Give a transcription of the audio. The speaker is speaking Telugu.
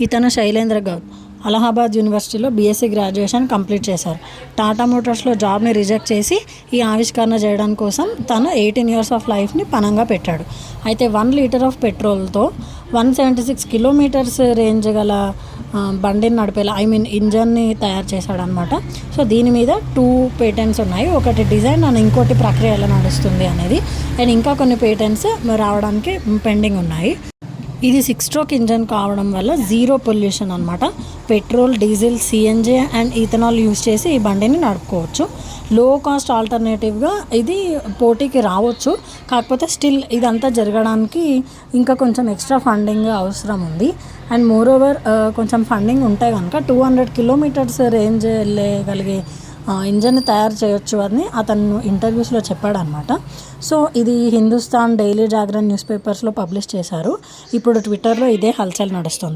ఇతను శైలేంద్ర గౌడ్ అలహాబాద్ యూనివర్సిటీలో బీఎస్సీ గ్రాడ్యుయేషన్ కంప్లీట్ చేశారు. టాటా మోటార్స్లో జాబ్ని రిజెక్ట్ చేసి ఈ ఆవిష్కరణ చేయడం కోసం తను 18 years ఆఫ్ లైఫ్ని పణంగా పెట్టాడు. అయితే 1 liter ఆఫ్ పెట్రోల్తో 176 kilometers రేంజ్ గల బండిని నడిపేలా ఇంజన్ని తయారు చేశాడనమాట. సో దీని మీద 2 పేటెంట్స్ ఉన్నాయి. ఒకటి డిజైన్ అండ్ ఇంకోటి ప్రక్రియ ఎలా నడుస్తుంది అనేది. అండ్ ఇంకా కొన్ని పేటెంట్స్ రావడానికి పెండింగ్ ఉన్నాయి. ఇది 6-stroke ఇంజన్ కావడం వల్ల జీరో పొల్యూషన్ అనమాట. Petrol, diesel, CNG and ethanol use చేసి ఈ బండిని నడుపుకోవచ్చు. లో కాస్ట్ ఆల్టర్నేటివ్గా ఇది పోటీకి రావచ్చు. కాకపోతే స్టిల్ ఇదంతా జరగడానికి ఇంకా కొంచెం ఎక్స్ట్రా ఫండింగ్ అవసరం ఉంది. అండ్ మోర్ ఓవర్ కొంచెం ఫండింగ్ ఉంటే కనుక 200 kilometers రేంజ్ వెళ్ళగలిగే ఇంజన్ని తయారు చేయొచ్చు అని అతను ఇంటర్వ్యూస్లో చెప్పాడనమాట. సో ఇది హిందుస్థాన్ డైలీ జాగరణ్ న్యూస్ పేపర్స్లో పబ్లిష్ చేశారు. ఇప్పుడు ట్విట్టర్లో ఇదే హల్చల్ నడుస్తుంది.